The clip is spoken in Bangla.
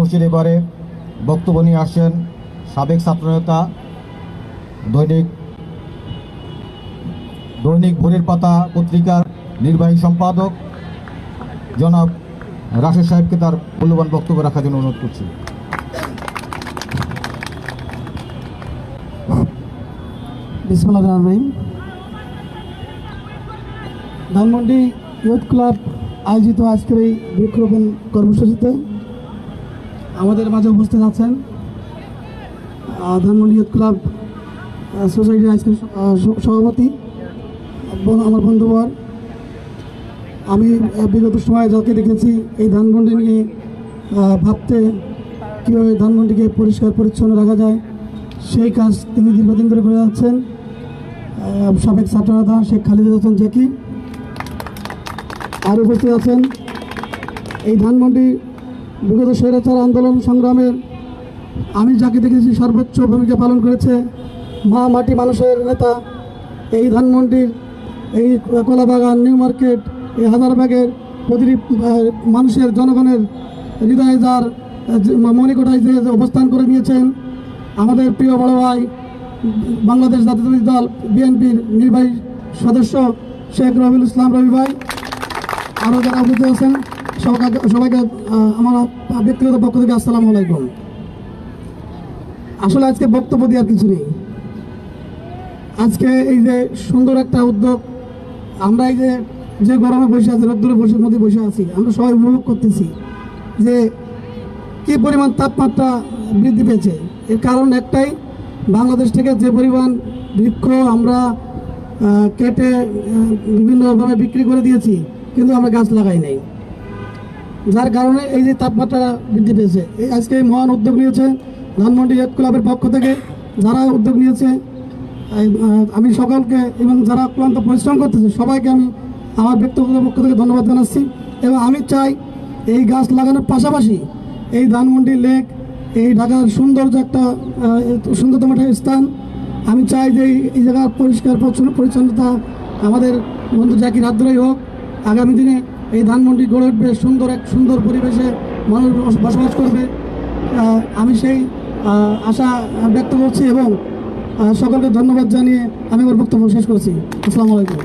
কর্মসূচির এবারে বক্তব্য নিয়ে আসেন সাবেক ছাত্রনেতা দৈনিক ভোরের পাতা পত্রিকার নির্বাহী সম্পাদক জনাব রাশেদ সাহেবকে তার মূল্যবান বক্তব্য রাখার জন্য অনুরোধ করছি। বিসমিল্লাহির রহমানির রহিম। ধানমন্ডি ইউথ ক্লাব আয়োজিত আজকের এই বৃক্ষরোপণ কর্মসূচিতে আমাদের মাঝে উপস্থিত আছেন ধানমন্ডি ইউথ ক্লাব সোসাইটির আজকের সভাপতি আমার বন্ধুবর। আমি বিগত সময়ে যাকে দেখেছি এই ধানমন্ডি নিয়ে ভাবতে, কীভাবে ধানমন্ডিকে পরিষ্কার পরিচ্ছন্ন রাখা যায় সেই কাজ তিনি দীর্ঘদিন ধরে করে যাচ্ছেন। সাবেক ছাত্রনেতা শেখ খালিদ হাসান জ্যাকি আর উপস্থিত আছেন এই ধানমন্ডি বিগত স্বৈরাচার আন্দোলন সংগ্রামের আমি যাকে দেখেছি সর্বোচ্চ ভূমিকা পালন করেছে, মা মাটি মানুষের নেতা। এই ধানমন্ডির এই কলাবাগান, নিউ মার্কেট, এই হাজারবাগের প্রতিটি মানুষের জনগণের হৃদয়ে যার মণিকোঠায় যে অবস্থান করে নিয়েছেন আমাদের প্রিয় বড় ভাই বাংলাদেশ জাতীয়তাবাদী দল বিএনপির নির্বাহী সদস্য শেখ রবিউল ইসলাম রবি ভাই, আরও যারা উপস্থিত আছেন সবাইকে আমার ব্যক্তিগত পক্ষ থেকে আসসালামু আলাইকুম। আসলে আজকে বক্তব্য দেওয়ার কিছু নেই। আজকে এই যে সুন্দর একটা উদ্যোগ, আমরা এই যে গরমে বসে আছি, রোদ্দুরে মধ্যে বসে আছি, আমরা সবাই উপভোগ করতেছি যে কী পরিমাণ তাপমাত্রা বৃদ্ধি পেয়েছে। এর কারণ একটাই, বাংলাদেশ থেকে যে পরিমাণ বৃক্ষ আমরা কেটে বিভিন্নভাবে বিক্রি করে দিয়েছি, কিন্তু আমরা গাছ লাগাই নাই, যার কারণে এই যে তাপমাত্রা বৃদ্ধি পেয়েছে। এই আজকে এই মহান উদ্যোগ নিয়েছে ধানমন্ডি ইউথ ক্লাবের পক্ষ থেকে, যারা উদ্যোগ নিয়েছে আমি সকলকে এবং যারা ক্লান্ত পরিশ্রম করতেছে সবাইকে আমি আমার ব্যক্তিগত পক্ষ থেকে ধন্যবাদ জানাচ্ছি। এবং আমি চাই এই গাছ লাগানোর পাশাপাশি এই ধানমন্ডি লেক, এই ঢাকার সৌন্দর্য একটা সুন্দরতম একটা স্থান, আমি চাই যে এই জায়গার পরিষ্কার পরিচ্ছন্নতা আমাদের বন্ধু জ্যাকির হাত ধরেই হোক। আগামী দিনে এই ধানমন্ডি গড়ে উঠবে সুন্দর পরিবেশে মানুষ বসবাস করবে, আমি সেই আশা ব্যক্ত করছি এবং সকলকে ধন্যবাদ জানিয়ে আমি আমার বক্তব্য শেষ করছি। আসসালামু আলাইকুম।